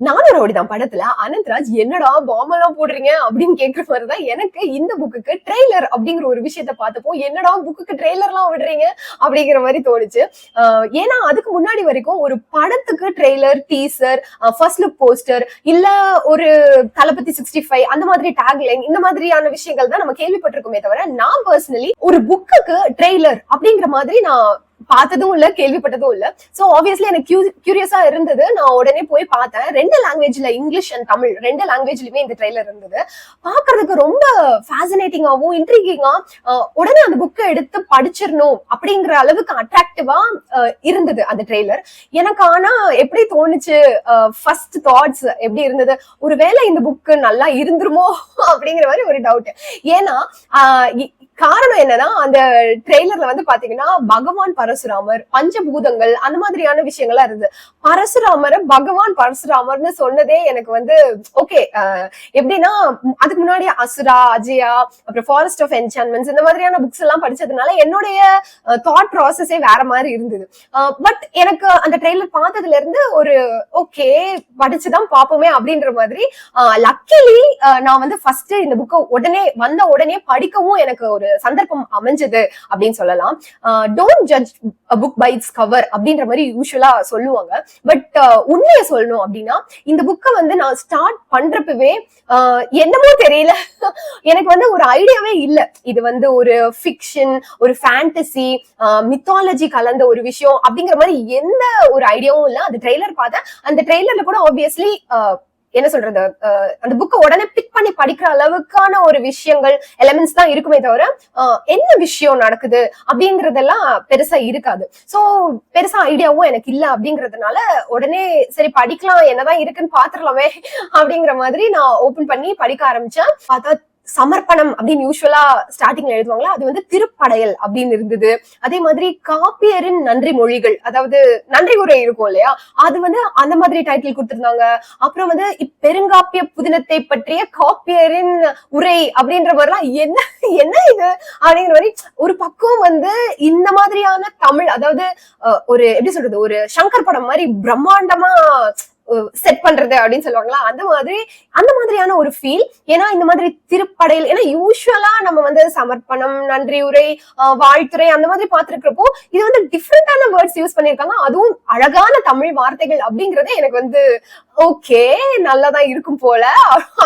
நானும் ரவுடிதான் படத்துல அனந்த்ராஜ் என்னடா பாம் எல்லாம் போடுறீங்க அப்படின்னு கேட்கிற மாதிரிதான் எனக்கு இந்த புக்குக்கு ட்ரெய்லர் அப்படிங்கிற ஒரு விஷயத்த பார்த்தப்போ என்னடா புக்குக்கு ட்ரெய்லர் எல்லாம் விடுறீங்க அப்படிங்கிற மாதிரி தோணுச்சு. ஏன்னா அதுக்கு முன்னாடி வரைக்கும் ஒரு படத்துக்கு trailer, teaser, first look poster, இல்ல ஒரு தளபதி 65 அந்த மாதிரி டேக்லைன், இந்த மாதிரியான விஷயங்கள் தான் நம்ம கேள்விப்பட்டிருக்கோமே தவிர, நான் பர்சனலி ஒரு புக்குக்கு ட்ரெய்லர் அப்படிங்கிற மாதிரி நான் பார்த்ததும் இல்ல, கேள்விப்பட்டதும் இல்ல. சோ ஆப்வியஸ்லி எனக்கு கியூரியஸா இருந்தது. நான் உடனே போய் பார்த்தேன். 2 லாங்குவேஜ்ல, இங்கிலீஷ் அண்ட் தமிழ் 2 லாங்குவேஜ்லயுமே இந்த ட்ரெய்லர் இருந்தது. பாக்குறதுக்கு ரொம்ப ஃபேசினேட்டிங்காவும் இன்ட்ரிகிங்கா, உடனே அந்த புக்கை எடுத்து படிச்சிடணும் அப்படிங்கிற அளவுக்கு அட்ராக்டிவா இருந்தது அந்த ட்ரெய்லர். எனக்கு ஆனா எப்படி தோணுச்சு, ஃபர்ஸ்ட் தாட்ஸ் எப்படி இருந்தது, ஒருவேளை இந்த புக்கு நல்லா இருந்துருமோ அப்படிங்கிற மாதிரி ஒரு டவுட். ஏன்னா காரணம் என்னன்னா, அந்த ட்ரெய்லர்ல வந்து பாத்தீங்கன்னா பகவான் பரசுராமர், பஞ்சபூதங்கள் அந்த மாதிரியான விஷயங்கள்லாம் இருந்தது. பகவான் பரசுராமர்னு சொன்னதே எனக்கு வந்து ஓகே. எப்படின்னா அதுக்கு முன்னாடி அசுரா, அஜயா, அப்புறம் ஃபாரஸ்ட் ஆஃப் என்சான்மெண்ட்ஸ் இந்த மாதிரியான புக்ஸ் எல்லாம் படிச்சதுனால என்னுடைய தாட் ப்ராசஸே வேற மாதிரி இருந்தது. பட் எனக்கு அந்த ட்ரெய்லர் பார்த்ததுல இருந்து ஒரு ஓகே படிச்சுதான் பாப்போமே அப்படின்ற மாதிரி. லக்கிலி நான் வந்து ஃபர்ஸ்ட் இந்த புக்கை வந்த உடனே படிக்கவும் எனக்கு ஒரு சந்தர்ப்பம் அமைஞ்சது அப்படின்னு சொல்லலாம். Don't judge book by its cover அப்படின்ற மாதிரி யூசுவலா சொல்லுவாங்க. பட் உண்மையை சொல்லணும் அப்படின்னா, இந்த புக்கை வந்து நான் ஸ்டார்ட் பண்றப்பவே என்னமோ தெரியல, எனக்கு வந்து ஒரு ஐடியாவே இல்ல இது வந்து ஒரு ஃபிக்ஷன், ஒரு ஃபேண்டசி, மித்தாலஜி கலந்த ஒரு விஷயம் அப்படிங்கிற மாதிரி எந்த ஒரு ஐடியாவும் இல்ல. அந்த ட்ரெய்லர் பார்த்தேன். அந்த ட்ரெய்லர்ல கூட ஆப்வியஸ்லி என்ன சொல்றது, அந்த புக்கை உடனே பிக் பண்ணி படிக்கிற அளவுக்கான ஒரு விஷயங்கள், எலிமெண்ட்ஸ் தான் இருக்குமே தவிர என்ன விஷயம் நடக்குது அப்படிங்கறதெல்லாம் பெருசா இருக்காது. சோ பெருசா ஐடியாவும் எனக்கு இல்ல அப்படிங்கறதுனால உடனே சரி படிக்கலாம், என்னதான் இருக்குன்னு பாத்துடலாமே அப்படிங்கிற மாதிரி நான் ஓபன் பண்ணி படிக்க ஆரம்பிச்சேன். பார்த்தா சமர்ப்பணம் அப்படின்னு யூஸ்வலா ஸ்டார்டிங்ல எழுதுவாங்களா, அது வந்து திருப்படையல் அப்படின்னு இருந்தது. அதே மாதிரி காப்பியரின் நன்றி மொழிகள், அதாவது நன்றி உரை இருக்கும் இல்லையா, அது வந்து அந்த மாதிரி டைட்டில் கொடுத்திருந்தாங்க. அப்புறம் வந்து இப்பெருங்காப்பிய புதினத்தை பற்றிய காப்பியரின் உரை அப்படின்ற மாதிரிலாம் என்ன என்ன இது அப்படிங்கிற மாதிரி ஒரு பக்கம் வந்து இந்த மாதிரியான தமிழ், அதாவது ஒரு எப்படி சொல்றது, ஒரு சங்கர் படம் மாதிரி பிரம்மாண்டமா செட் பண்றது அப்படின்னு சொல்லுவாங்களா, அந்த மாதிரியான ஒரு ஃபீல். ஏன்னா இந்த மாதிரி திருப்படையில், ஏன்னா யூஸ்வலா நம்ம வந்து சமர்ப்பணம், நன்றி உரை, வாழ்த்துறை அந்த மாதிரி பார்த்திருக்கிறப்போ இது வந்து டிஃப்ரெண்டான வேர்ட்ஸ் யூஸ் பண்ணிருக்காங்க, அதுவும் அழகான தமிழ் வார்த்தைகள் அப்படிங்கறதே எனக்கு வந்து ஓகே நல்லாதான் இருக்கும் போல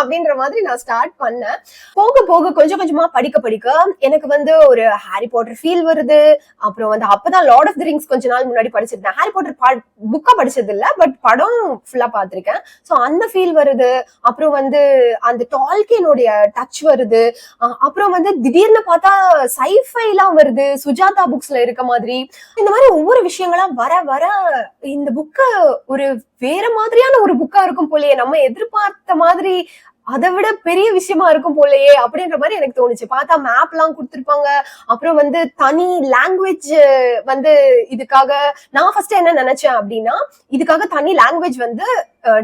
அப்படின்ற மாதிரி நான் ஸ்டார்ட் பண்ணேன். போக போக கொஞ்சம் கொஞ்சமா படிக்க எனக்கு வந்து ஒரு ஹாரி பாட்டர் ஃபீல் வருது. அப்புறம் வந்து அப்பதான் லார்ட் ஆஃப் தி ரிங்ஸ் கொஞ்ச நாள் முன்னாடி படிச்சிருந்தேன். ஹாரி பாட்டர் புக்கா படிச்சது இல்ல, பட் படம் ஃபுல்லா பாத்திருக்கேன். சோ அந்த ஃபீல் வருது. அப்புறம் வந்து அந்த டால்கியனுடைய டச் வருது. அப்புறம் வந்து திடீர்னு பார்த்தா சைஃபை எல்லாம் வருது, சுஜாதா புக்ஸ்ல இருக்க மாதிரி. இந்த மாதிரி ஒவ்வொரு விஷயங்களா வர வர இந்த புக்க ஒரு வேற மாதிரியான ஒரு புக்கா இருக்கும் போலயே, நம்ம எதிர்பார்த்த மாதிரி அதை விட பெரிய விஷயமா இருக்கும் போலயே அப்படின்ற மாதிரி எனக்கு தோணுச்சு. பார்த்தா மேப் எல்லாம் கொடுத்திருப்பாங்க. அப்புறம் வந்து தனி லாங்குவேஜ் வந்து இதுக்காக நான் ஃபர்ஸ்ட் என்ன நினைச்சேன் அப்படின்னா, இதுக்காக தனி லாங்குவேஜ் வந்து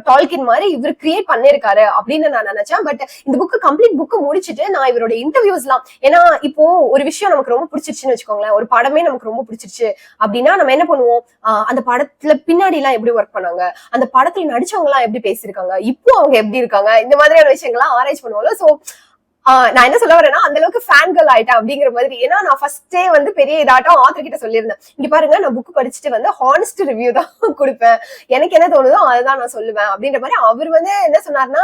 டால்கின் மாதிரி இவர் கிரியேட் பண்ணிருக்காரு அப்படின்னு நான் நினைச்சேன். பட் இந்த புக்கு கம்ப்ளீட் புக்கு முடிச்சுட்டு நான் இவரோட இன்டர்வியூஸ் எல்லாம், ஏன்னா இப்போ ஒரு விஷயம் நமக்கு ரொம்ப பிடிச்சிருச்சுன்னு வச்சுக்கோங்களேன், ஒரு படமே நமக்கு ரொம்ப பிடிச்சிருச்சு அப்படின்னா நம்ம என்ன பண்ணுவோம், அந்த படத்துல பின்னாடி எல்லாம் எப்படி ஒர்க் பண்ணாங்க, அந்த படத்துல நடிச்சவங்க எல்லாம் எப்படி பேசியிருக்காங்க, இப்போ அவங்க எப்படி இருக்காங்க, இந்த மாதிரியான விஷயங்கள்லாம் ஆராய்ச்சி பண்ணுவோம்ல. சோ நான் என்ன சொல்ல வரேன்னா, அந்த அளவுக்கு ஃபேன் கேர்ள் ஆயிட்டேன் அப்படிங்கிற மாதிரி. ஏன்னா நான் ஃபர்ஸ்டே வந்து பெரிய இதாட்டம் ஆத்தர் கிட்ட சொல்லியிருந்தேன், இங்க பாருங்க நான் புக் படிச்சுட்டு வந்து ஹானஸ்ட் ரிவ்யூ தான் கொடுப்பேன், எனக்கு என்ன தோணுதோ அதுதான் நான் சொல்லுவேன் அப்படின்ற மாதிரி. அவர் வந்து என்ன சொன்னார்னா,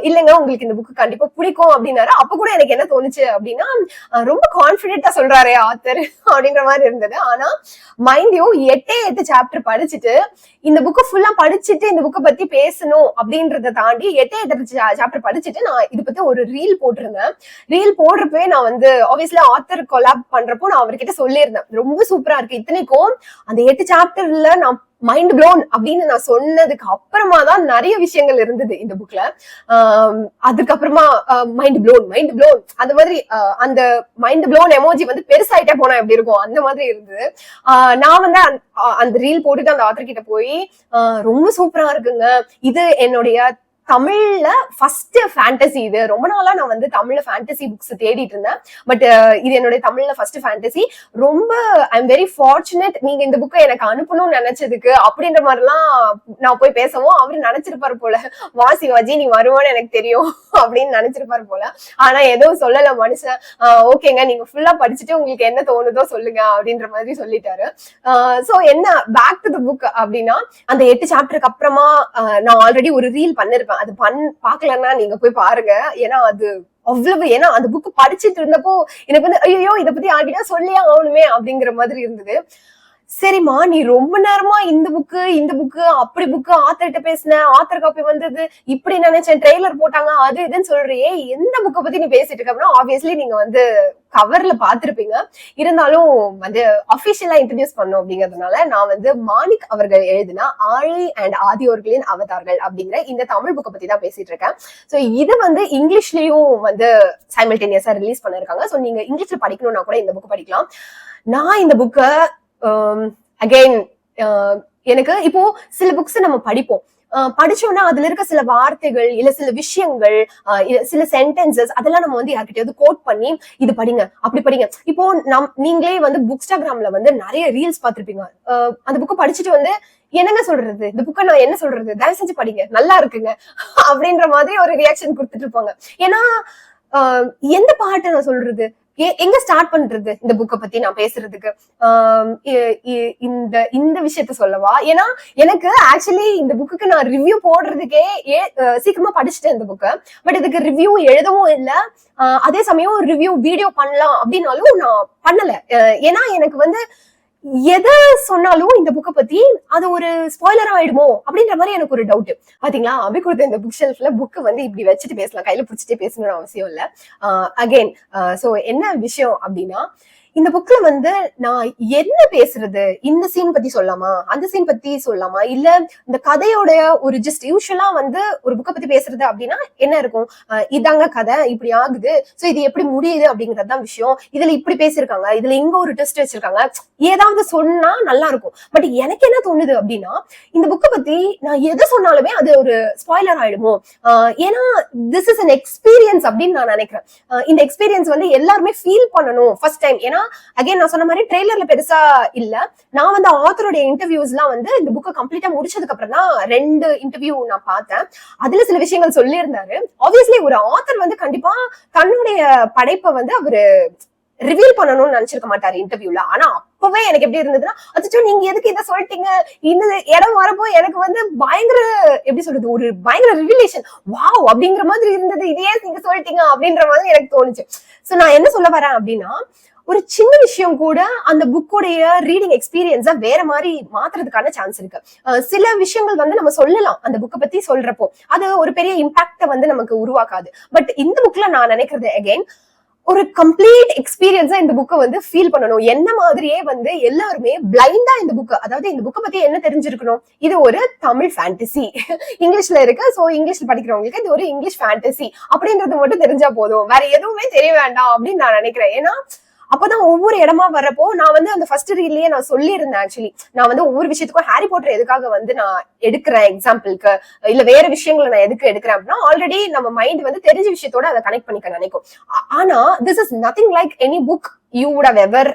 இல்லைங்க உங்களுக்கு இந்த புக்கு கண்டிப்பா பிடிக்கும் அப்படின்னாரு. அப்ப கூட எனக்கு என்ன தோணுச்சு அப்படின்னா, ரொம்ப கான்பிடென்டா சொல்றாரு ஆத்தர் அப்படின்ற மாதிரி இருந்தது. ஆனா மைண்ட் யூ 8 சாப்டர் படிச்சுட்டு இந்த புக்கு ஃபுல்லா படிச்சுட்டு இந்த புக்கை பத்தி பேசணும் அப்படின்றத தாண்டி 8 சாப்டர் படிச்சுட்டு நான் இது பத்தி ஒரு ரீல் போட்டிருந்தேன். ரீல் போடுறப்பே நான் வந்து ஆப்வியஸ்லி ஆத்தர் கொலாப் பண்றப்போ நான் அவர்கிட்ட சொல்லியிருந்தேன், ரொம்ப சூப்பரா இருக்கு. இத்தனைக்கும் அந்த 8 சாப்டர்ல நான் மைண்ட் ப்ளோன் அப்படின்னு நான் சொன்னதுக்கு அப்புறமா தான் நிறைய விஷயங்கள் இருந்தது இந்த புக்ல. அதுக்கப்புறமா மைண்ட் ப்ளோன் அந்த மாதிரி அந்த மைண்ட் ப்ளோன் எமோஜி வந்து பெருசாயிட்டே போனா எப்படி இருக்கும் அந்த மாதிரி இருந்தது. நான் வந்து அந்த ரீல் போட்டுட்டு அந்த ஆத்தர் கிட்ட போய் ரொம்ப சூப்பரா இருக்குங்க, இது என்னுடைய தமிழ்ல ஃபர்ஸ்ட் ஃபேண்டசி இது. ரொம்ப நாளா நான் வந்து தமிழ்ல ஃபேண்டசி புக்ஸ் தேடிட்டு இருந்தேன். பட் இது என்னுடைய தமிழ்ல ஃபர்ஸ்ட் ஃபேண்டசி. ரொம்ப ஐ எம் வெரி ஃபார்ச்சுனேட் நீங்க இந்த புக்கை எனக்கு அனுப்பணும்னு நினைச்சதுக்கு அப்படின்ற மாதிரிலாம் நான் போய் பேசவும் அவரு நினைச்சிருப்பாரு போல, வா சிவாஜி நீ வருவான்னு எனக்கு தெரியும் அப்படின்னு நினைச்சிருப்பாரு போல. ஆனா எதுவும் சொல்லல மனுஷன். ஓகேங்க நீங்க ஃபுல்லா படிச்சுட்டு உங்களுக்கு என்ன தோணுதோ சொல்லுங்க அப்படின்ற மாதிரி சொல்லிட்டாரு. சோ என்ன பேக் டு தி புக் அப்படின்னா, அந்த 8 சாப்டருக்கு அப்புறமா நான் ஆல்ரெடி ஒரு ரீல் பண்ணிருப்பேன். அது பாக்கலன்னா நீங்க போய் பாருங்க. ஏன்னா அது அவ்வளவு, ஏன்னா அந்த புக் படிச்சுட்டு இருந்தப்போ எனக்கு வந்து ஐயோ இதை பத்தி யார்கிட்ட சொல்லியே ஆகணுமே அப்படிங்கிற மாதிரி இருந்தது. சரிம்மா நீ ரொம்ப நேரமா இந்த புக்கு அப்படி புக்கு ஆத்தர்கிட்ட பேசின, ஆத்தர் காப்பி வந்தது, இப்படி நினைச்சேன், ட்ரெய்லர் போட்டாங்க, அது இதுன்னு சொல்றியே, எந்த புக்கை பத்தி நீ பேசிட்டு இருக்க அப்படின்னா, ஆப்வியஸ்லி நீங்க வந்து கவர்ல பாத்திருப்பீங்க. இருந்தாலும் வந்து அபிஷியலா இன்ட்ரடியூஸ் பண்ணும் அப்படிங்கிறதுனால நான் வந்து மாணிக் அவர்கள் எழுதின ஆழி அண்ட் ஆதியோர்களின் அவதார்கள் அப்படிங்கிற இந்த தமிழ் புக்கை பத்தி தான் பேசிட்டு இருக்கேன். சோ இது வந்து இங்கிலீஷ்லயும் வந்து சைமல்டேனியஸா ரிலீஸ் பண்ணிருக்காங்க. சோ நீங்க இங்கிலீஷ்ல படிக்கணும்னா கூட இந்த புக் படிக்கலாம். நான் இந்த புக்கை அகைன் எனக்கு இப்போ சில புக்ஸ் நம்ம படிப்போம், படிச்சோம்னா அதுல இருக்க சில வார்த்தைகள் இல்ல சில விஷயங்கள் சில சென்டென்சஸ் அதெல்லாம் நம்ம வந்து யார்கிட்டயாவது கோட் பண்ணி இது படிங்க அப்படி படிங்க. இப்போ நீங்களே வந்து புக்ஸ்டாகிராம்ல வந்து நிறைய ரீல்ஸ் பார்த்திருப்பீங்க. அந்த புக்கை படிச்சுட்டு வந்து என்னங்க சொல்றது, இந்த புக்கை நான் என்ன சொல்றது, தயவு செஞ்சு படிங்க நல்லா இருக்குங்க அப்படின்ற மாதிரி ஒரு ரியாக்ஷன் கொடுத்துட்டு இருப்பாங்க. ஏன்னா எந்த பாட்டை நான் சொல்றது, எங்க ஸ்டார்ட் பண்றது இந்த புக்கை பத்தி நான் பேசுறதுக்கு, இந்த விஷயத்த சொல்லவா? ஏன்னா எனக்கு ஆக்சுவலி இந்த புக்குக்கு நான் ரிவ்யூ போடுறதுக்கே சீக்கிரமா படிச்சுட்டேன் இந்த புக்கை. பட் இதுக்கு ரிவ்யூ எழுதவும் இல்லை, அதே சமயம் ரிவ்யூ வீடியோ பண்ணலாம் அப்படின்னாலும் நான் பண்ணல. ஏன்னா எனக்கு வந்து எதை சொன்னாலும் இந்த புக்கை பத்தி அது ஒரு ஸ்பாய்லர் ஆயிடுமோ அப்படின்ற மாதிரி எனக்கு ஒரு டவுட். பாத்தீங்களா, அபி கொடுத்த இந்த புக் ஷெல்ஃப்ல புக் வந்து இப்படி வச்சுட்டு பேசலாம், கையில பிடிச்சிட்டே பேசணும்னு அவசியம் இல்ல. அகைன் சோ என்ன விஷயம் அப்படின்னா, இந்த புக்ல வந்து நான் என்ன பேசுறது, இந்த சீன் பத்தி சொல்லலாமா, அந்த சீன் பத்தி சொல்லலாமா, இல்ல இந்த கதையோட ஒரு ஜஸ்ட் யூஸ்வலா வந்து ஒரு புக்கை பத்தி பேசுறது அப்படின்னா என்ன இருக்கும், இதாங்க கதை இப்படி ஆகுது, சோ இது எப்படி முடியுது அப்படிங்கறதுதான் விஷயம், இதுல இப்படி பேசிருக்காங்க, இதுல இங்க ஒரு டெஸ்ட் வச்சிருக்காங்க, ஏதாவது சொன்னா நல்லா இருக்கும். பட் எனக்கு என்ன தோணுது அப்படின்னா, இந்த புக்கை பத்தி நான் எது சொன்னாலுமே அது ஒரு ஸ்பாய்லர் ஆயிடுமோ. ஏன்னா திஸ் இஸ் அன் எக்ஸ்பீரியன்ஸ் அப்படின்னு நான் நினைக்கிறேன். இந்த எக்ஸ்பீரியன்ஸ் வந்து எல்லாருமே ஃபீல் பண்ணணும் ஃபர்ஸ்ட் டைம். ஏன்னா அகைன் நான் சொன்ன மாதிரி ட்ரெய்லர்ல பெருசா இல்ல, நான் வந்து ஆத்தரோட இன்டர்வியூஸ் எல்லாம் வந்து இந்த புக்கை கம்ப்ளீட்டா முடிச்சதுக்கு அப்புறம் தான் 2 இன்டர்வியூ நான் பார்த்தேன். அதுல சில விஷயங்கள் சொல்லி இருந்தாரு. ஆப்வியஸ்லி ஒரு ஆத்தர் வந்து கண்டிப்பா தன்னுடைய படைப்பை வந்து அவரு ரிவீல் பண்ணணும்னு நினைச்சிருக்க மாட்டாரு இன்டர்வியூல. ஆனா அப்பவே எனக்கு எப்படி இருந்ததுன்னா, அச்சோ நீங்க எதுக்கு இதை சொல்லிட்டீங்க, இந்த இடம் வரப்போ எனக்கு வந்து பயங்கர எப்படி சொல்றது, ஒரு பயங்கர ரிவிலேஷன், வாவ் அப்படிங்கிற மாதிரி இருந்தது, இதையே நீங்க சொல்லிட்டீங்க அப்படின்ற மாதிரி எனக்கு தோணுச்சு. சோ நான் என்ன சொல்ல வரேன் அப்படின்னா, ஒரு சின்ன விஷயம் கூட அந்த புக்கோடைய ரீடிங் எக்ஸ்பீரியன்ஸா வேற மாதிரி மாத்துறதுக்கான சான்ஸ் இருக்கு. சில விஷயங்கள் வந்து நம்ம சொல்லலாம் அந்த புக்கை பத்தி சொல்றப்போ, அது ஒரு பெரிய இம்பாக்ட வந்து நமக்கு உருவாக்காது. பட் இந்த புக்ல நான் நினைக்கிறது அகைன் ஒரு கம்ப்ளீட் எக்ஸ்பீரியன்ஸா இந்த புக்கை வந்து ஃபீல் பண்ணணும். என்ன மாதிரியே வந்து எல்லாருமே பிளைண்டா இந்த புக்கு, அதாவது இந்த புக்கை பத்தி என்ன தெரிஞ்சிருக்கணும், இது ஒரு தமிழ் ஃபேண்டசி, இங்கிலீஷ்ல இருக்கு, சோ இங்கிலீஷ்ல படிக்கிறவங்களுக்கு இது ஒரு இங்கிலீஷ் ஃபேண்டசி அப்படின்றது மட்டும் தெரிஞ்சா போதும், வேற எதுவுமே தெரிய வேண்டாம் அப்படின்னு நான் நினைக்கிறேன். ஏன்னா அப்பதான் ஒவ்வொரு இடமா வர்றப்போ நான் வந்து அந்த ஃபர்ஸ்ட் ரீல்லயே நான் சொல்லியிருந்தேன். ஆக்சுவலி நான் வந்து ஒவ்வொரு விஷயத்துக்கும் ஹாரி பாட்டர் எதுக்காக வந்து நான் எடுக்கிறேன் எக்ஸாம்பிளுக்கு, இல்ல வேற விஷயங்களை நான் எதுக்கு எடுக்கிறேன் அப்படின்னா, ஆல்ரெடி நம்ம மைண்ட் வந்து தெரிஞ்ச விஷயத்தோட அதை கனெக்ட் பண்ணிக்க நினைக்கும். ஆனா this is nothing like any book you would have ever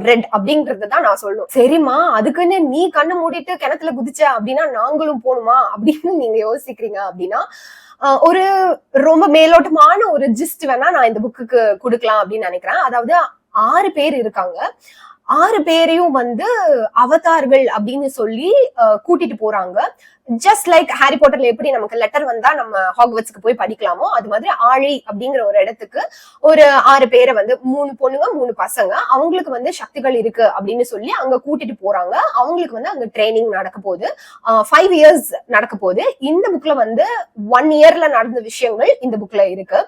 read அப்படிங்கறதுதான் நான் சொல்லணும். சரிம்மா அதுக்குன்னு நீ கண்ணு மூடிட்டு கிணத்துல குதிச்ச அப்படின்னா நாங்களும் போகணுமா அப்படின்னு நீங்க யோசிக்கிறீங்க அப்படின்னா, ஒரு ரொம்ப மேலோட்டமான ஒரு ஜிஸ்ட் வேணா நான் இந்த புக்குக்கு கொடுக்கலாம் அப்படின்னு நினைக்கிறேன். அதாவது 6 பேர் இருக்காங்க, 6 பேரையும் வந்து அவதார்கள் அப்படின்னு சொல்லி கூட்டிட்டு போறாங்க. ஜஸ்ட் லைக் ஹாரி பாட்டர்ல எப்படி நமக்கு லெட்டர் வந்தா நம்ம ஹாக்வர்ட்ஸ்க்கு போய் படிக்கலாமோ, அது மாதிரி ஆழி அப்படிங்கிற ஒரு இடத்துக்கு ஒரு 6 பேரை வந்து 3 பொண்ணுங்க 3 பசங்க, அவங்களுக்கு வந்து சக்திகள் இருக்கு அப்படின்னு சொல்லி அங்க கூட்டிட்டு போறாங்க. அவங்களுக்கு வந்து அங்க ட்ரைனிங் நடக்க போகுது, 5 இயர்ஸ் நடக்க போகுது. இந்த புக்ல வந்து 1 இயர்ல நடந்த விஷயங்கள் இந்த புக்ல இருக்கு.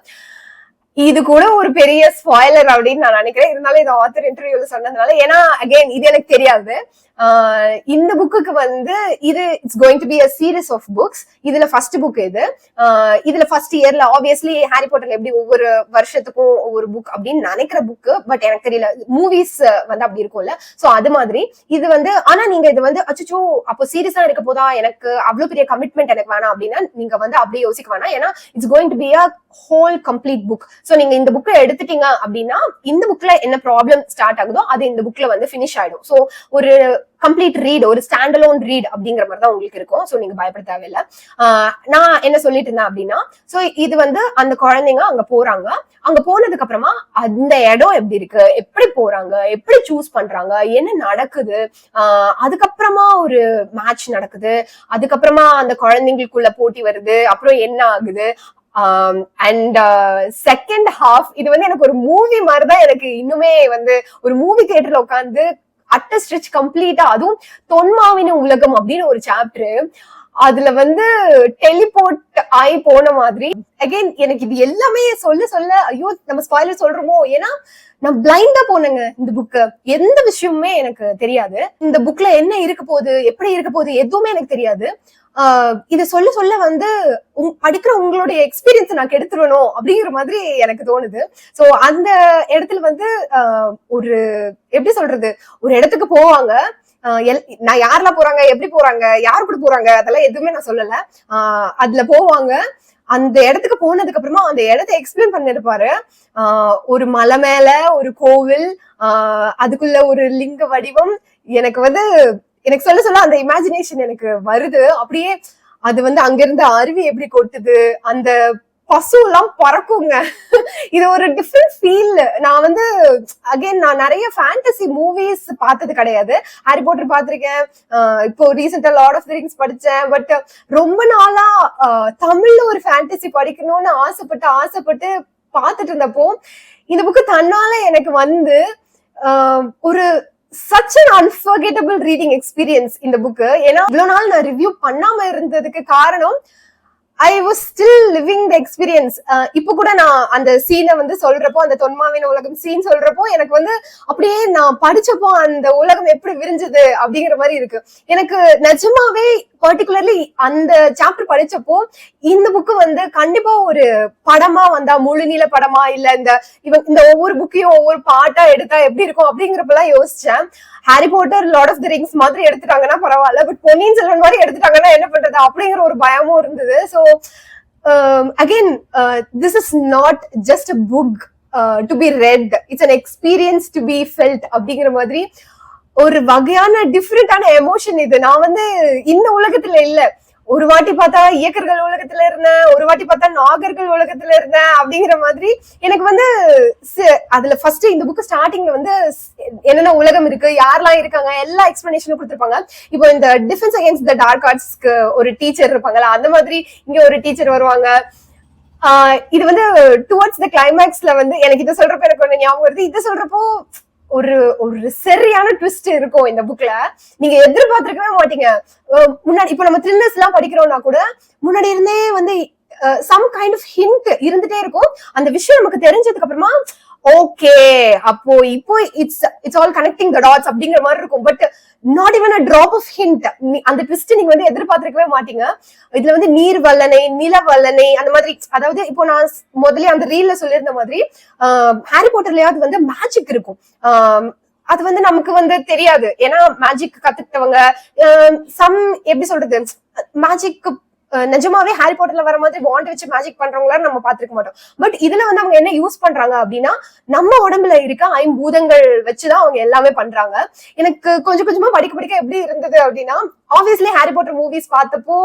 இது கூட ஒரு பெரிய ஸ்பாய்லர் அப்படின்னு நான் நினைக்கிறேன். இருந்தாலும் இது ஆத்தர் இன்டர்வியூல சொன்னதுனால, ஏன்னா அகைன் இது எனக்கு தெரியாது. இந்த புக்குக்கு வந்து இது it's going to be a series of books. இதுல ஃபர்ஸ்ட் புக் இது. இதுல ஃபர்ஸ்ட் இயர்ல ஆப்வியஸ்லி ஹாரி பாட்டர்ல எப்படி ஒவ்வொரு வருஷத்துக்கும் ஒவ்வொரு புக் அப்படின்னு நினைக்கிற புக்கு, பட் எனக்கு தெரியல மூவிஸ் வந்து அப்படி இருக்கும்ல. சோ அது மாதிரி இது வந்து, ஆனா நீங்க இது வந்து அச்சோ அப்போ சீரியஸா இருக்க போதா, எனக்கு அவ்வளவு பெரிய கமிட்மெண்ட் எனக்கு வேணாம் அப்படின்னா நீங்க வந்து அப்படியே யோசிக்க வேணாம். ஏன்னா it's going to be a whole complete book. So நீங்க இந்த புக்கை எடுத்துட்டீங்க அப்படின்னா இந்த புக்ல என்ன ப்ராப்ளம் ஸ்டார்ட் ஆகுதோ அது இந்த புக்ல வந்து பினிஷ் ஆயிடும். சோ ஒரு கம்ப்ளீட் ரீட், ஒரு ஸ்டாண்ட் அலோன் ரீட் அப்படிங்கிற மாதிரி தான் உங்களுக்கு இருக்கும். சோ நீங்க பயப்பட தேவையில்லை. நான் என்ன சொல்லிட்டு இருந்தேன் அப்படின்னா, சோ இது வந்து அந்த குழந்தைங்க அங்க போறாங்க. அங்க போனதுக்கு அப்புறமா அந்த இடம் எப்படி இருக்கு, எப்படி போறாங்க, எப்படி சூஸ் பண்றாங்க, என்ன நடக்குது, அதுக்கப்புறமா ஒரு மேட்ச் நடக்குது, அதுக்கப்புறமா அந்த குழந்தைங்களுக்குள்ள போட்டி வருது, அப்புறம் என்ன ஆகுது. அண்ட் செகண்ட் ஹாஃப் இது வந்து எனக்கு ஒரு மூவி மாதிரிதான். எனக்கு இன்னுமே வந்து ஒரு மூவி தியேட்டர்ல உட்காந்து அட்ட ஸ்ட்ரிச் கம்ப்ளீட்டா, அதுவும் தொன்மாவின உலகம் அப்படின்னு ஒரு சாப்டர், அதுல வந்து டெலிபோர்ட் ஆகி போன மாதிரி. அகைன் எனக்கு இது எல்லாமே சொல்ல சொல்ல ஐயோ நம்ம ஸ்பாயிலர் சொல்றோமோ, ஏன்னா நான் பிளைண்டா போனேங்க. இந்த புக்கு எந்த விஷயமுமே எனக்கு தெரியாது. இந்த புக்ல என்ன இருக்க போகுது, எப்படி இருக்க போகுது, எதுவுமே எனக்கு தெரியாது. இத சொல்ல சொல்ல வந்து படிக்கிற உங்களுடைய எக்ஸ்பீரியன்ஸ் நான் கெடுத்துடணும் அப்படிங்கிற மாதிரி எனக்கு தோணுது. சோ அந்த இடத்துல வந்து ஒரு எப்படி சொல்றது, ஒரு இடத்துக்கு போவாங்க. நான் யாரெல்லாம் போறாங்க, எப்படி போறாங்க, யார் கூட போறாங்க, அதெல்லாம் எதுவுமே நான் சொல்லல. அதுல போவாங்க. அந்த இடத்துக்கு போனதுக்கு அப்புறமா அந்த இடத்த எக்ஸ்பிளைன் பண்ணிருப்பாரு. ஒரு மலை மேல ஒரு கோவில், அதுக்குள்ள ஒரு லிங்க வடிவம். எனக்கு வந்து எனக்கு சொல்ல சொல்ல அந்த இமேஜினேஷன் எனக்கு வருது. அப்படியே அது வந்து அங்கிருந்து அருவி எப்படி கொட்டுது, அந்த பசு எல்லாம் பறக்குங்க. இது ஒரு டிஃப்ரெண்ட் ஃபீல். நான் வந்து அகைன் நான் நிறைய ஃபேண்டசி மூவிஸ் பார்த்தது கிடையாது. ஹாரி பாட்டர் பார்த்திருக்கேன், இப்போ ரீசெண்டா லார்ட் ஆஃப் தி ரிங்ஸ் படிச்சேன். பட் ரொம்ப நாளா தமிழ்ல ஒரு ஃபேண்டசி படிக்கணும்னு ஆசைப்பட்டு பார்த்துட்டு இருந்தப்போ இந்த புக்கு தன்னால எனக்கு வந்து ஒரு such an unforgettable reading experience இந்த புக்கு. ஏன்னா இவ்வளவு நாள் நான் ரிவ்யூ பண்ணாம இருந்ததுக்கு காரணம் I was still living the experience. இப்போ கூட நான் அந்த சீனை வந்து சொல்றப்போ, அந்த தொன்மாவின உலகம் சீன் சொல்றப்போ எனக்கு வந்து அப்படியே நான் படிச்சப்போ அந்த உலகம் எப்படி விரிஞ்சது அப்படிங்கிற மாதிரி இருக்கு. எனக்கு நிஜமாவே பர்டிகுலர்லி அந்த சாப்டர் படிச்சப்போ இந்த புக்கு வந்து கண்டிப்பா ஒரு படமா வந்தா, முழு நீள படமா இல்ல இந்த ஒவ்வொரு புக்கையும் ஒவ்வொரு பாட்டா எடுத்தா எப்படி இருக்கும் அப்படிங்கிறப்பெல்லாம் யோசிச்சேன். Harry Potter Lord of the Rings மாதிரி எடுத்துட்டாங்கன்னா பரவாயில்ல, பட் பொன்னியின் செல்வன் மாதிரி எடுத்துட்டாங்கன்னா என்ன பண்றது அப்படிங்கிற ஒரு பயமும் இருந்தது. So again, this is not just a book to be read, it's an experience to be felt அப்படிங்கிற மாதிரி ஒரு வகையான டிஃப்ரெண்டான எமோஷன் இது. நான் வந்து இந்த உலகத்துல இல்ல, ஒரு வாட்டி பார்த்தா இயக்கர்கள் உலகத்துல இருந்தேன், ஒரு வாட்டி பார்த்தா நாகர்கள் உலகத்துல இருந்தேன் அப்படிங்கிற மாதிரி. எனக்கு வந்து அதுல ஃபர்ஸ்ட் இந்த புக் ஸ்டார்டிங்ல வந்து என்னென்ன உலகம் இருக்கு, யாரெல்லாம் இருக்காங்க, எல்லா எக்ஸ்பிளனேஷனும் கொடுத்துருப்பாங்க. இப்போ இந்த டிஃபென்ஸ் அகேன்ஸ்ட் த டார்க் ஆர்ட்ஸ்க்கு ஒரு டீச்சர் இருப்பாங்களா, அந்த மாதிரி இங்க ஒரு டீச்சர் வருவாங்க. இது வந்து டுவர்ட்ஸ் த கிளைமேக்ஸ்ல வந்து எனக்கு இதை சொல்றப்போ எனக்கு ஒண்ணு ஞாபகம் வருது. இதை சொல்றப்போ ஒரு ஒரு சரியான ட்விஸ்ட் இருக்கும் இந்த புக்ல. நீங்க எதிர்பார்த்திருக்கவே மாட்டீங்க. முன்னாடி இப்ப நம்ம த்ரில்லர்ஸ் எல்லாம் படிக்கிறோம்னா கூட முன்னாடி இருந்தே வந்து சம் கைண்ட் ஆஃப் ஹிண்ட் இருந்துட்டே இருக்கும். அந்த விஷயம் நமக்கு தெரிஞ்சதுக்கு அப்புறமா ஓகே அப்போ இப்போ it's all connecting the dots அப்படிங்கிற மாதிரி இருக்கும். But not even a drop of hint. அந்த ட்விஸ்ட் நீங்க வந்து எதிர்பார்த்திருக்கவே மாட்டீங்க. இதுல வந்து நீர் வல்லனை, நில வல்லனை, அந்த மாதிரி. அதாவது இப்போ நான் முதல்ல அந்த ரீல்ல சொல்லியிருந்த மாதிரி ஹாரி பாட்டர்லயாவது வந்து மேஜிக் இருக்கும். அது வந்து நமக்கு வந்து தெரியாது, ஏன்னா மேஜிக் கத்துக்கிட்டவங்க சம் எப்படி சொல்றது, மேஜிக் நிஜமாவே ஹாரி பாட்டர்ல வர மாதிரி வாண்ட் வச்சு மேஜிக் பண்றவங்களா நம்ம பாத்துருக்க மாட்டோம். பட் இதுல வந்து அவங்க என்ன யூஸ் பண்றாங்க அப்படின்னா, நம்ம உடம்புல இருக்க ஐம்பூதங்கள் வச்சுதான் அவங்க எல்லாமே பண்றாங்க. எனக்கு கொஞ்சம் கொஞ்சமா படிக்க எப்படி இருந்தது அப்படின்னா, ஆப்வியஸ்லி ஹாரி பாட்டர் மூவிஸ் பார்த்தப்போ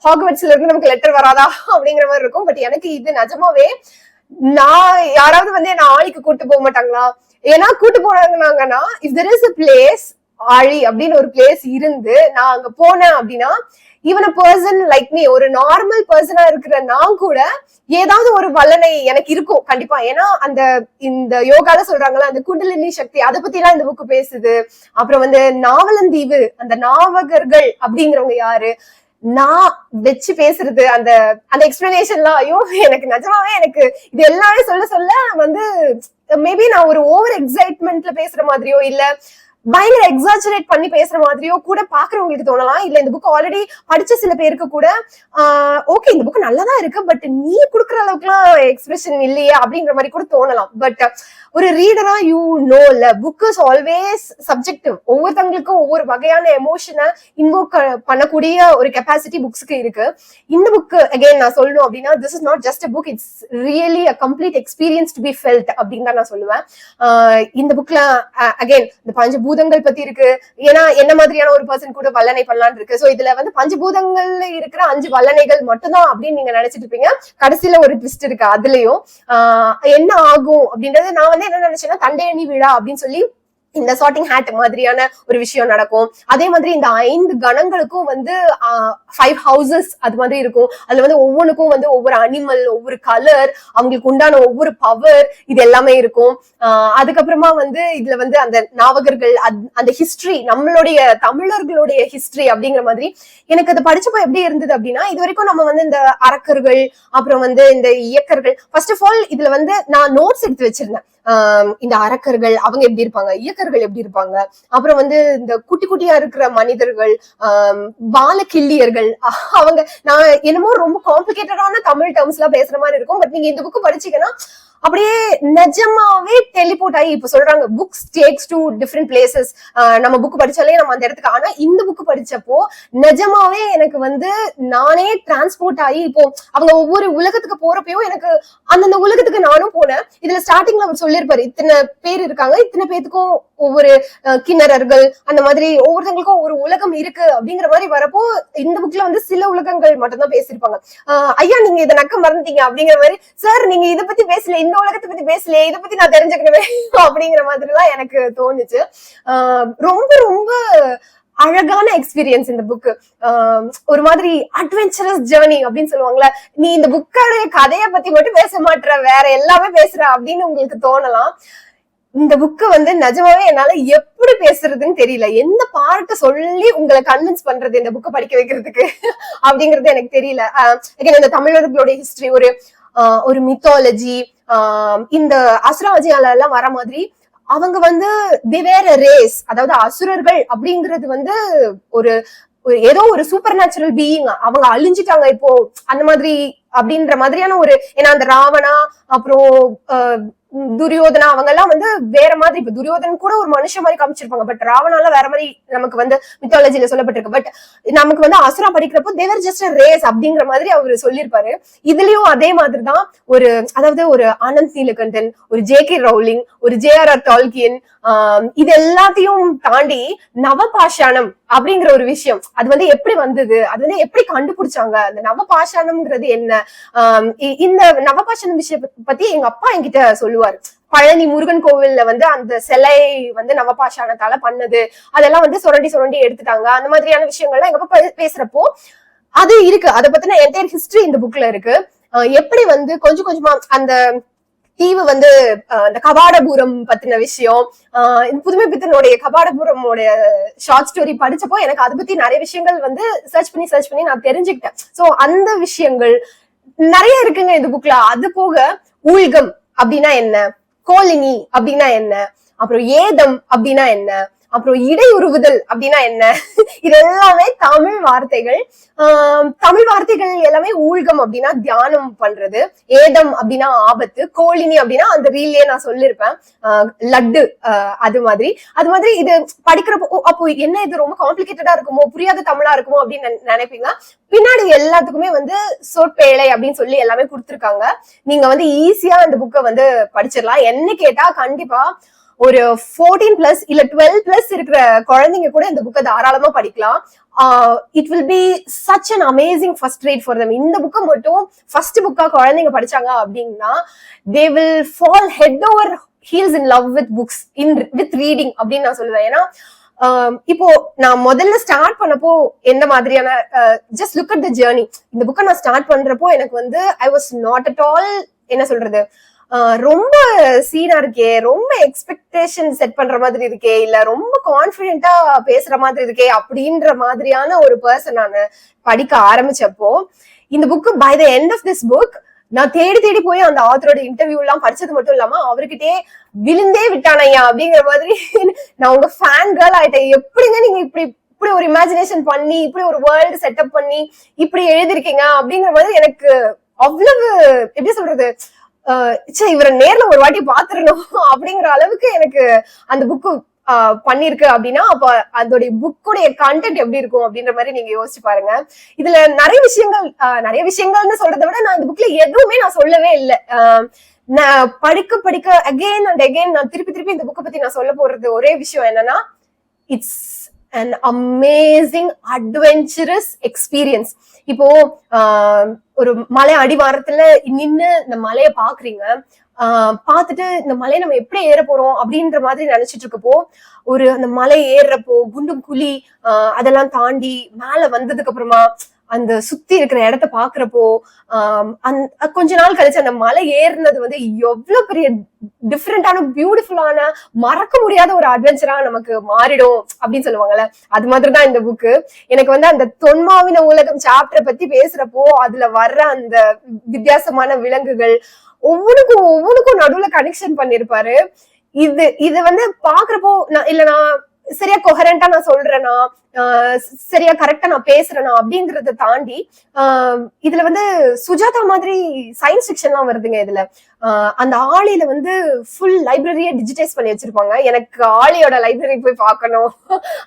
ஹாக்வர்ட்ஸ்ல இருந்து நமக்கு லெட்டர் வராதா அப்படிங்கிற மாதிரி இருக்கும். பட் எனக்கு இது நிஜமாவே, நான் யாராவது வந்து என்ன ஆழிக்கு கூட்டு போக மாட்டாங்களா, ஏன்னா கூட்டு போனாங்கன்னா if there is a place ஆழி அப்படின்னு ஒரு பிளேஸ் இருந்து நான் அங்க போனேன் அப்படின்னா, even a person like me, ஒரு நார்மல் பர்சனா இருக்கிற நான் கூட ஏதாவது ஒரு வல்லனை எனக்கு இருக்கும் கண்டிப்பா. ஏன்னா இந்த யோகால சொல்றாங்களா அந்த குண்டலினி சக்தி, அதை பத்தி எல்லாம் இந்த புக்கு பேசுது. அப்புறம் வந்து நாவலந்தீவு, அந்த நாவகர்கள் அப்படிங்கிறவங்க யாரு, நான் வச்சு பேசுறது அந்த அந்த எக்ஸ்பிளனேஷன்லாம் ஐயோ எனக்கு நிஜமாவே எனக்கு இது எல்லாமே சொல்ல சொல்ல வந்து மேபி நான் ஒரு ஓவர் எக்ஸைட்மெண்ட்ல பேசுற மாதிரியோ இல்ல பயங்கர எக்ஸாஜரேட் பண்ணி பேசுற மாதிரியோ கூட பாக்குறவங்களுக்கு தோணலாம். இல்ல இந்த புக் ஆல்ரெடி படிச்ச சில பேருக்கு கூட ஓகே இந்த புக் நல்லாதான் இருக்கு பட் நீ குடுக்குற அளவுக்கு எல்லாம் எக்ஸ்பிரஷன் இல்லையே அப்படிங்கிற மாதிரி கூட தோணலாம். பட் ஒரு ரீடரா யூ நோ இல்ல புக் இஸ் ஆல்வேஸ் சப்ஜெக்டிவ். ஒவ்வொருத்தவங்களுக்கும் ஒவ்வொரு வகையான எமோஷனை இன்வோக் பண்ணக்கூடிய ஒரு கெப்பாசிட்டி புக்ஸ்க்கு இருக்கு. இந்த புக் அகைன் நான் சொல்லணும் அப்படின்னா this is not just a book, it's really a complete experience to be felt அப்படின்னு தான் நான் சொல்லுவேன். இந்த புக்ல அகைன் இந்த பஞ்சபூதங்கள் பத்தி இருக்கு. ஏன்னா என்ன மாதிரியான ஒரு பர்சன் கூட வல்லனை பண்ணலான்னு இருக்கு. சோ இதுல வந்து பஞ்சபூதங்கள்ல இருக்கிற 5 வல்லனைகள் மட்டும்தான் அப்படின்னு நீங்க நினைச்சிட்டு இருப்பீங்க. கடைசியில ஒரு ட்விஸ்ட் இருக்கு. அதுலயும் என்ன ஆகும் அப்படின்றது நான் வந்து என்ன நினைச்சேன்னா தண்டையணி விழா அப்படின்னு சொல்லி இந்த சார்ட்டிங் ஹேட் மாதிரியான ஒரு விஷயம் நடக்கும். அதே மாதிரி இந்த 5 கணங்களுக்கும் வந்து 5 ஹவுசஸ் அது மாதிரி இருக்கும். அதுல வந்து ஒவ்வொன்றுக்கும் வந்து ஒவ்வொரு அனிமல், ஒவ்வொரு கலர், அவங்களுக்கு உண்டான ஒவ்வொரு பவர், இது எல்லாமே இருக்கும். அதுக்கப்புறமா வந்து இதுல வந்து அந்த நாவகர்கள், அந்த ஹிஸ்டரி, நம்மளுடைய தமிழர்களுடைய ஹிஸ்டரி அப்படிங்கிற மாதிரி எனக்கு அதை படிச்சப்போ எப்படி இருந்தது அப்படின்னா, இது வரைக்கும் நம்ம வந்து இந்த அரக்கர்கள் அப்புறம் வந்து இந்த இயக்கர்கள், ஃபர்ஸ்ட் ஆஃப் ஆல் இதுல வந்து நான் நோட்ஸ் எடுத்து வச்சிருந்தேன். இந்த அரக்கர்கள் அவங்க எப்படி இருப்பாங்க, இயக்கர்கள் எப்படி இருப்பாங்க, அப்புறம் வந்து இந்த குட்டி குட்டியா இருக்கிற மனிதர்கள், பால கிள்ளியர்கள், அவங்க நான் என்னமோ ரொம்ப காம்ப்ளிகேட்டடான தமிழ் டேர்ம்ஸ் எல்லாம் பேசுற மாதிரி இருக்கும். பட் நீங்க இந்த புக் படிச்சீங்கன்னா அப்படியே நிஜமாவே டெலிபோர்ட் ஆகி இப்ப சொல்றாங்க books takes to different places. நம்ம புக் படிச்சாலே நம்ம அந்த இடத்துக்கு, ஆனா இந்த புக் படிச்சப்போ நிஜமாவே எனக்கு வந்து நானே டிரான்ஸ்போர்ட் ஆகி இப்போ அவங்க ஒவ்வொரு உலகத்துக்கு போறப்பயும் எனக்கு அந்தந்த உலகத்துக்கு நானும் போனேன். இதுல ஸ்டார்டிங்ல அவர் சொல்லியிருப்பாரு இத்தனை பேர் இருக்காங்க, இத்தனை பேத்துக்கும் ஒவ்வொரு கிண்ணறர்கள், அந்த மாதிரி ஒவ்வொருத்தங்களுக்கும் ஒரு உலகம் இருக்கு அப்படிங்கிற மாதிரி வரப்போ இந்த புக்ல வந்து சில உலகங்கள் மட்டும்தான் பேசியிருப்பாங்க. ஐயா நீங்க இதை நக்க மறந்துட்டீங்க அப்படிங்கிற மாதிரி, சார் நீங்க இதை பத்தி பேசல, இந்த உலகத்தை பத்தி பேசல, இதை பத்தி நான் தெரிஞ்சுக்கணுமே அப்படிங்கிற மாதிரி எல்லாம் எனக்கு தோணுச்சு. ரொம்ப ரொம்ப அழகான எக்ஸ்பீரியன்ஸ் இந்த புக். ஒரு மாதிரி அட்வென்ச்சரஸ் ஜேர்னி அப்படின்னு சொல்லுவாங்களே, நீ இந்த புக்கோடைய கதையை பத்தி மட்டும் பேச மாட்டேற, வேற எல்லாமே பேசுற அப்படின்னு உங்களுக்கு தோணலாம். இந்த புக்கு வந்து நிஜமாவே என்னால எப்படி பேசுறதுன்னு தெரியல. எந்த பார்ட்ட சொல்லி உங்களை கன்வின்ஸ் பண்றது இந்த புக்கை படிக்க வைக்கிறதுக்கு அப்படிங்கிறது எனக்கு தெரியல. இந்த தமிழர்களுடைய ஹிஸ்டரி, ஒரு மித்தாலஜி, இந்த அசுராஜியால எல்லாம் வர மாதிரி அவங்க வந்து வேற ரேஸ், அதாவது அசுரர்கள் அப்படிங்கிறது வந்து ஒரு ஏதோ ஒரு சூப்பர் நேச்சுரல் பீயிங், அவங்க அழிஞ்சிட்டாங்க இப்போ அந்த மாதிரி அப்படின்ற மாதிரியான ஒரு, ஏன்னா அந்த ராவணா அப்புறம் துரியோதனா அவங்க எல்லாம் வந்து வேற மாதிரி, இப்ப துரியோதன் கூட ஒரு மனுஷன் மாதிரி காமிச்சிருப்பாங்க, பட் ராவணால வேற மாதிரி நமக்கு வந்து மித்தாலஜில சொல்லப்பட்டிருக்கு. பட் நமக்கு வந்து அசுரா படிக்கிறப்போ தேவர் ஜஸ்ட் ரேஸ் அப்படிங்கிற மாதிரி அவரு சொல்லியிருப்பாரு. இதுலயும் அதே மாதிரிதான் ஒரு, அதாவது ஒரு ஆனந்த் நீலகண்டன், ஒரு ஜே.கே. ரவுலிங், ஒரு ஜே.ஆர்.ஆர். டால்கியன், இது எல்லாத்தையும் தாண்டி நவபாஷாணம் அப்படிங்கிற ஒரு விஷயம், அது வந்து எப்படி வந்தது, அது வந்து எப்படி கண்டுபிடிச்சாங்க, அந்த நவபாஷாணம்ங்கிறது என்ன, இந்த நவபாஷாணம் விஷயம் பத்தி எங்க அப்பா என்கிட்ட சொல்லுவாரு. பழனி முருகன் கோவில்ல வந்து அந்த சிலை வந்து நவபாஷாணத்தால பண்ணது, அதெல்லாம் வந்து சுரண்டி சுரண்டி எடுத்துட்டாங்க, அந்த மாதிரியான விஷயங்கள்லாம் எங்க அப்பா பேசுறப்போ அது இருக்கு. அதை பத்தின என்டையர் ஹிஸ்டரி இந்த புக்ல இருக்கு. எப்படி வந்து கொஞ்சம் கொஞ்சமா அந்த தீவு வந்து அந்த கபாடபுரம் பத்தின விஷயம், புதுமை பித்தனுடைய கபாடபுரமோடைய ஷார்ட் ஸ்டோரி படிச்சப்போ எனக்கு அதை பத்தி நிறைய விஷயங்கள் வந்து சர்ச் பண்ணி நான் தெரிஞ்சுக்கிட்டேன். சோ அந்த விஷயங்கள் நிறைய இருக்குங்க இந்த புக்ல. அது போக ஊழ்கம் அப்படின்னா என்ன, கோலினி அப்படின்னா என்ன, அப்புறம் ஏதம் அப்படின்னா என்ன, அப்புறம் இடையுறுவுதல் அப்படின்னா என்ன, இது எல்லாமே தமிழ் வார்த்தைகள். தமிழ் வார்த்தைகள் எல்லாமே ஊழ்கம் அப்படின்னா தியானம் பண்றது, ஏதம் அப்படின்னா ஆபத்து, கோலினி அப்படின்னா அந்த ரீல்லே நான் சொல்லியிருப்பேன் லட்டு, அது மாதிரி இது படிக்கிறப்போ அப்போ என்ன இது ரொம்ப காம்ப்ளிகேட்டடா இருக்குமோ, புரியாத தமிழா இருக்குமோ அப்படின்னு நினைப்பீங்க. பின்னாடி எல்லாத்துக்குமே வந்து சொற்பேழை அப்படின்னு சொல்லி எல்லாமே கொடுத்துருக்காங்க. நீங்க வந்து ஈஸியா இந்த புக்கை வந்து படிச்சிடலாம். என்ன கேட்டா கண்டிப்பா ஒரு 14+ இல்ல 12+ இருக்கிற குழந்தைங்க கூட இந்த புக்கை தாராளமா படிக்கலாம். It will be such an amazing first read for them. இந்த புக்கை மட்டும் ஃபர்ஸ்ட் புக்கா குழந்தைங்க படிச்சாங்க அப்படின்னா they will fall head over heels in love with books, with reading அப்படின்னு நான் சொல்லுவேன். ஏன்னா இப்போ நான் முதல்ல ஸ்டார்ட் பண்ணப்போ எந்த மாதிரியான, just look at the journey. இந்த புக்கை நான் ஸ்டார்ட் பண்றப்போ எனக்கு வந்து I was not at all, என்ன சொல்றது, ரொம்ப சீனா இருக்கே, ரொம்ப எக்ஸ்பெக்டேஷன் செட் பண்ற மாதிரி இருக்கே, இல்ல ரொம்ப கான்பிடென்டா பேசுற மாதிரி இருக்கே அப்படின்ற மாதிரியான ஒரு பர்சன் நான் படிக்க ஆரம்பிச்சப்போ இந்த book by the end of this book நான் தேடி தேடி போய் அந்த ஆத்தரோட இன்டர்வியூ எல்லாம் படிச்சது மட்டும் இல்லாம அவர்கிட்டயே விழுந்தே விட்டானையா அப்படிங்கிற மாதிரி நான் உங்க ஃபேன் கேர்ள் ஆயிட்டேன். எப்படிங்க நீங்க இப்படி ஒரு இமேஜினேஷன் பண்ணி இப்படி ஒரு வேர்ல்டு செட்டப் பண்ணி இப்படி எழுதிருக்கீங்க அப்படிங்கிற மாதிரி எனக்கு அவ்வளவு எப்படி சொல்றது, இவரை நேர்ல ஒரு வாட்டி பாத்துடணும் அப்படிங்கிற அளவுக்கு எனக்கு அந்த புக்கு பண்ணிருக்கு அப்படின்னா அப்ப அதோடைய புக்குடைய கண்டென்ட் எப்படி இருக்கும் அப்படின்ற மாதிரி நீங்க யோசிச்சு பாருங்க. இதுல நிறைய விஷயங்கள்னு சொல்றதை விட நான் இந்த புக்ல எதுவுமே நான் சொல்லவே இல்லை. நான் படிக்க அகெயின் அண்ட் அகெயின் நான் திருப்பி இந்த புக்கை பத்தி நான் சொல்ல போறது ஒரே விஷயம் என்னன்னா, it's an amazing adventurous experience. இப்போ ஒரு மலை அடிவாரத்துல நின்னு இந்த மலையை பாக்குறீங்க, பாத்துட்டு இந்த மலையை நம்ம எப்படி ஏற போறோம் அப்படின்ற மாதிரி நினைச்சிட்டு இருக்கப்போ ஒரு அந்த மலை ஏறுறப்போ குண்டும் குழி அதெல்லாம் தாண்டி மேல வந்ததுக்கு அப்புறமா அந்த சுத்தி இருக்கிற இடத்த பாக்குறப்போ கொஞ்ச நாள் கழிச்சு அந்த மலை ஏறினது வந்து எவ்வளவு பெரிய டிஃப்ரெண்டான பியூட்டிஃபுல்லான மறக்க முடியாத ஒரு அட்வென்ச்சரா நமக்கு மாறிடும் அப்படின்னு சொல்லுவாங்கல்ல, அது மாதிரிதான் இந்த புக்கு. எனக்கு வந்து அந்த தொன்மாவின உலகம் சாப்டரை பத்தி பேசுறப்போ அதுல வர்ற அந்த வித்தியாசமான விலங்குகள் ஒவ்வொன்றுக்கும் நடுவுல கனெக்ஷன் பண்ணிருப்பாரு. இது வந்து பாக்குறப்போ நான் சரியா கொஹரண்டா நான் சொல்றேனா, சரியா கரெக்டா நான் பேசுறேனா அப்படிங்கறத தாண்டி இதுல வந்து சுஜாதா மாதிரி சயின்ஸ் ஃபிக்ஷன் எல்லாம் வருதுங்க. இதுல அந்த ஆலியில வந்து ஃபுல் லைப்ரரியை டிஜிட்டைஸ் பண்ணி வச்சிருப்பாங்க. எனக்கு ஆலியோட லைப்ரரி போய் பார்க்கணும்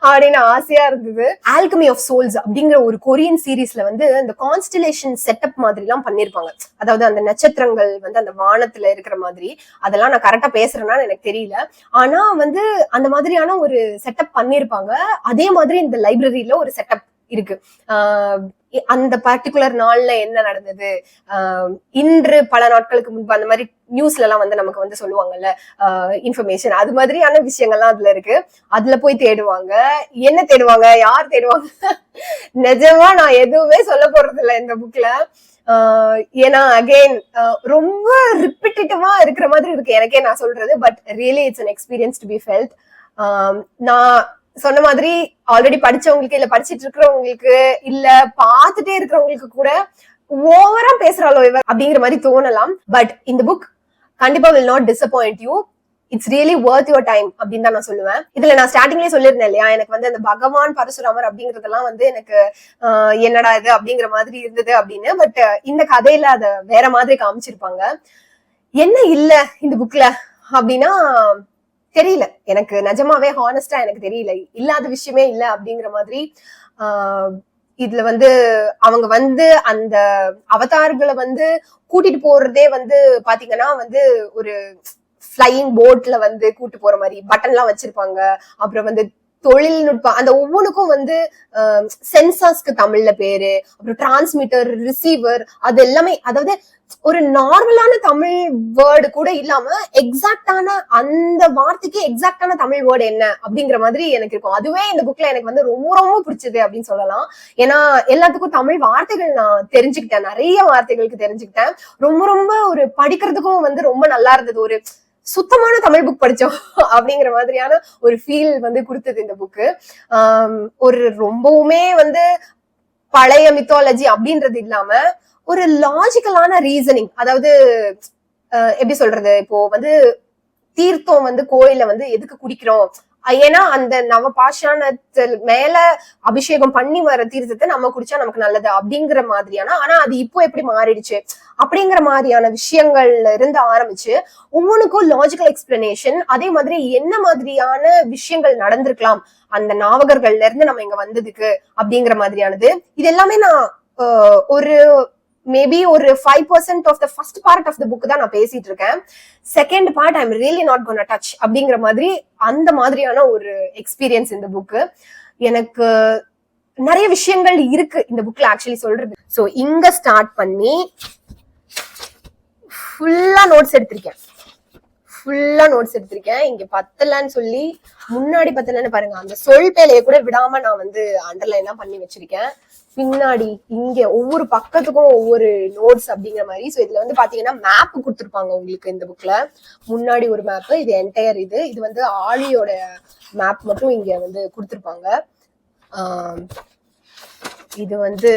அப்படின்னு ஆசையா இருந்தது. ஆல்கமி ஆஃப் சோல்ஸ் அப்படிங்கிற ஒரு கொரியன் சீரீஸ்ல வந்து இந்த கான்ஸ்டலேஷன் செட்டப் மாதிரி எல்லாம் பண்ணிருப்பாங்க. அதாவது அந்த நட்சத்திரங்கள் வந்து அந்த வானத்துல இருக்கிற மாதிரி, அதெல்லாம் நான் கரெக்டா பேசுறேன்னான்னு எனக்கு தெரியல. ஆனா வந்து அந்த மாதிரியான ஒரு செட்டப் பண்ணிருப்பாங்க. அதே மாதிரி இந்த லைப்ரரியில ஒரு செட்டப் இருக்கு. அந்த பர்டிகுலர் நாள்ல என்ன நடந்தது, இன்று பல நாட்களுக்கு முன்பு அந்த மாதிரி நியூஸ்ல எல்லாம் வந்து நமக்கு வந்து சொல்லுவாங்கல்ல இன்ஃபர்மேஷன், அது மாதிரியான விஷயங்கள்லாம் அதுல இருக்கு. அதுல போய் தேடுவாங்க. என்ன தேடுவாங்க, யார் தேடுவாங்க, நிஜமா நான் எதுவுமே சொல்ல போறது இல்லை இந்த புக்ல. ஏன்னா அகெயின் ரொம்ப ரிப்பிட்டேட்டிவா இருக்கிற மாதிரி இருக்கு எனக்கே நான் சொல்றது. But really it's an experience to be felt. நான் சொன்ன மாதிரி ஆல்ரெடி படிச்சவங்களுக்கு இல்ல படிச்சுட்டு இருக்கிறவங்களுக்கு இல்ல பாத்துட்டே இருக்கிறவங்களுக்கு கூட ஓவரா பேசுறாளோ இவர் அப்படிங்கிற மாதிரி தோணலாம். பட் இந்த புக் கண்டிப்பா will not disappoint you. It's really worth your time அப்படின்னு தான் நான் சொல்லுவேன். இதுல நான் ஸ்டார்டிங்லேயே சொல்லியிருந்தேன் இல்லையா, எனக்கு வந்து அந்த பகவான் பரசுராமர் அப்படிங்கறதெல்லாம் வந்து எனக்கு என்னடா இது அப்படிங்கிற மாதிரி இருந்தது அப்படின்னு. பட் இந்த கதையில அத வேற மாதிரி காமிச்சிருப்பாங்க. என்ன இல்ல இந்த புக்ல அப்படின்னா தெரியல எனக்கு, நிஜமாவே ஹானஸ்டா எனக்கு தெரியல, இல்லாத விஷயமே இல்ல அப்படிங்கிற மாதிரி. இதுல வந்து அவங்க வந்து அந்த அவதார்களை வந்து கூட்டிட்டு போறதே வந்து பாத்தீங்கன்னா வந்து ஒரு ஃபிளையிங் போட்ல வந்து கூட்டு போற மாதிரி பட்டன் எல்லாம் வச்சிருப்பாங்க. அப்புறம் வந்து தொழில்நுட்பம் அந்த ஒவ்வொன்றுக்கும் வந்து சென்சார்ஸ்க்கு தமிழ்ல பேரு, அப்புறம் டிரான்ஸ்மிட்டர், ரிசீவர், அது எல்லாமே அதாவது ஒரு நார்மலான தமிழ் வேர்டு கூட இல்லாம எக்ஸாக்டான அந்த வார்த்தைக்கு எக்ஸாக்டான தமிழ் வேர்டு என்ன அப்படிங்கிற மாதிரி எனக்கு இருக்கும். அதுவே இந்த புக்ல எனக்கு வந்து ரொம்ப ரொம்ப பிடிச்சது அப்படின்னு சொல்லலாம். ஏன்னா எல்லாத்துக்கும் தமிழ் வார்த்தைகள் நான் தெரிஞ்சுக்கிட்டேன், நிறைய வார்த்தைகளுக்கு தெரிஞ்சுக்கிட்டேன். ரொம்ப ரொம்ப ஒரு படிக்கிறதுக்கும் வந்து ரொம்ப நல்லா இருந்தது. ஒரு சுத்தமான தமிழ் புக் படிச்சோம் அப்படிங்கிற மாதிரியான ஒரு ஃபீல் வந்து கொடுத்தது இந்த புக்கு. ஒரு ரொம்பவுமே வந்து பழைய மித்தாலஜி அப்படின்றது இல்லாம ஒரு லாஜிக்கலான ரீசனிங், அதாவது எப்படி சொல்றது, இப்போ வந்து தீர்த்தம் வந்து கோயில வந்து எதுக்கு குடிக்கிறோம், ஏன்னா அந்த நவ பாஷாணத்தில் மேல அபிஷேகம் பண்ணி வர தீர்த்தத்தை நம்ம குடிச்சா நமக்கு நல்லது அப்படிங்கிற மாதிரியான, ஆனா அது இப்போ எப்படி மாறிடுச்சு அப்படிங்கிற மாதிரியான விஷயங்கள்ல இருந்து ஆரம்பிச்சு ஒவ்வொன்றுக்கும் லாஜிக்கல் எக்ஸ்பிளனேஷன், அதே மாதிரி என்ன மாதிரியான விஷயங்கள் நடந்திருக்கலாம் அந்த நாவகர்கள்ல இருந்து நம்ம இங்க வந்ததுக்கு அப்படிங்கிற மாதிரியானது. இது எல்லாமே நான் ஒரு மேபி ஒரு 5% of the first part of the book தான் நான் பேசிட்டு இருக்கேன். Second part I am really not gonna touch அப்படிங்கிற மாதிரி அந்த மாதிரியான ஒரு எக்ஸ்பீரியன்ஸ் இந்த புக்கு. எனக்கு நிறைய விஷயங்கள் இருக்கு இந்த புக்ல ஆக்சுவலி சொல்றது. ஸோ இங்க ஸ்டார்ட் பண்ணி ஃபுல்லா நோட்ஸ் எடுத்திருக்கேன். இங்க பத்தலன்னு சொல்லி முன்னாடி பத்தலன்னு பாருங்க, அந்த சொல் பேலையை கூட விடாம நான் வந்து அண்டர்லைன் எல்லாம் பண்ணி வச்சிருக்கேன். பின்னாடி இங்க ஒவ்வொரு பக்கத்துக்கும் ஒவ்வொரு நோட்ஸ் அப்படிங்கிற மாதிரி. ஸோ இதுல வந்து பாத்தீங்கன்னா மேப் கொடுத்துருப்பாங்க உங்களுக்கு இந்த புக்ல. முன்னாடி ஒரு மேப், இது என்டையர் இது வந்து ஆழியோட மேப் மட்டும் இங்க வந்து கொடுத்துருப்பாங்க. இது வந்து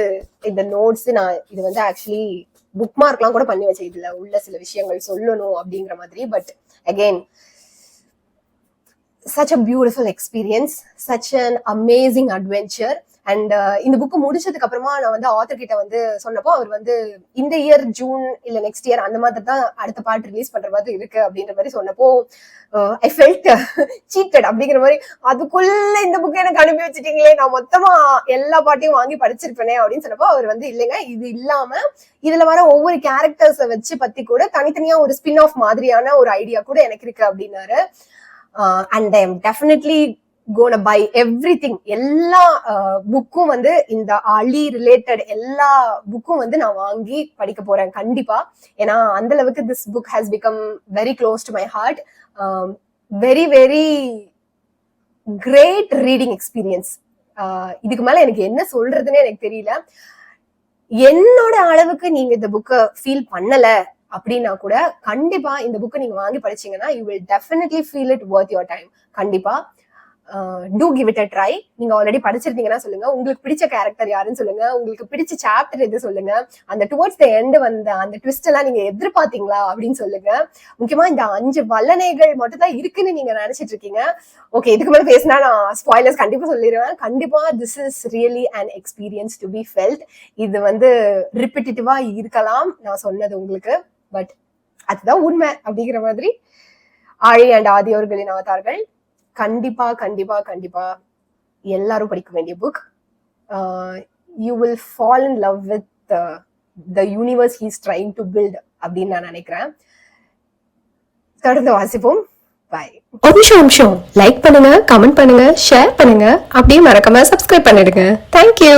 இந்த நோட்ஸ் நான் இது வந்து ஆக்சுவலி புக் மார்க்லாம் கூட பண்ணி வச்சேன், இதுல உள்ள சில விஷயங்கள் சொல்லணும் அப்படிங்கிற மாதிரி. But again such a beautiful experience, such an amazing adventure. And இந்த புக்கு முடிச்சதுக்கு அப்புறமா நான் வந்து ஆத்தர் கிட்ட வந்து சொன்னப்போ அவர் வந்து இந்த இயர் ஜூன் இல்ல நெக்ஸ்ட் இயர் அந்த மாதிரி தான் அடுத்த பார்ட் ரிலீஸ் பண்ற மாதிரி இருக்கு அப்படின்ற மாதிரி சொன்னப்போ ஐ ஃபெல்ட் சீட்டட் அப்படிங்கிற மாதிரி. அதுக்குள்ள இந்த புக்கு எனக்கு அனுப்பி வச்சுட்டீங்களே, நான் மொத்தமா எல்லா பாட்டையும் வாங்கி படிச்சிருப்பேனே அப்படின்னு சொன்னப்போ அவர் வந்து இல்லைங்க, இது இல்லாம இதுல வர ஒவ்வொரு கேரக்டர்ஸை வச்சு பத்தி கூட தனித்தனியா ஒரு ஸ்பின் ஆஃப் மாதிரியான ஒரு ஐடியா கூட எனக்கு இருக்கு அப்படின்னாரு. And I am definitely gonna buy everything. எல்லா புக்கும் வந்து இந்த அலி ரிலேட்டட் எல்லா புக்கும் வந்து நான் வாங்கி படிக்க போறேன் கண்டிப்பா. ஏன்னா அந்த அளவுக்கு this book has become very close to my heart. Very very great reading experience. இதுக்கு மேல எனக்கு என்ன சொல்றதுன்னு எனக்கு தெரியல. என்னோட அளவுக்கு நீங்க இந்த புக்கை ஃபீல் பண்ணல அப்படின்னா கூட கண்டிப்பா இந்த புக்கை நீங்க வாங்கி படிச்சீங்கன்னா you will definitely feel it worth your time. கண்டிப்பா do give it a try. நீங்க ஆல்ரெடி படிச்சிருந்தீங்கன்னா சொல்லுங்க, உங்களுக்கு பிடிச்ச கேரக்டர் யாருன்னு சொல்லுங்க, உங்களுக்கு பிடிச்ச சாப்டர் எது சொல்லுங்க, அந்த டுவர்ட்ஸ் த எண்ட் வந்த அந்த ட்விஸ்ட் எல்லாம் நீங்க எதிர்பார்த்தீங்களா அப்படின்னு சொல்லுங்க. முக்கியமா இந்த 5 வல்லனைகள் மட்டும் தான் இருக்குன்னு நீங்க நினைச்சிட்டு இருக்கீங்க. ஓகே, இதுக்கு மேல பேசினா நான் ஸ்பாய்லர்ஸ் கண்டிப்பா சொல்லிடுவேன். கண்டிப்பா this is really an experience to be felt. இது வந்து ரிப்பிட்டிட்டிவா இருக்கலாம் நான் சொன்னது உங்களுக்கு, பட் அதுதான் உண்மை அப்படிங்கிற மாதிரி. ஆழி அண்ட் ஆதி அவர்களின் அவதார்கள் கண்டிப்பா கண்டிப்பா கண்டிப்பா எல்லாரும் படிக்க வேண்டிய book. You will fall in love with the universe he's trying to build அப்படின்னு நான் நினைக்கிறேன். தொடர்ந்து வாசிப்போம். பாய். ஒரு நிமிஷம் லைக் பண்ணுங்க, கமெண்ட் பண்ணுங்க, ஷேர் பண்ணுங்க, அப்படியே மறக்காம சப்ஸ்கிரைப் பண்ணிடுங்க. தேங்க்யூ.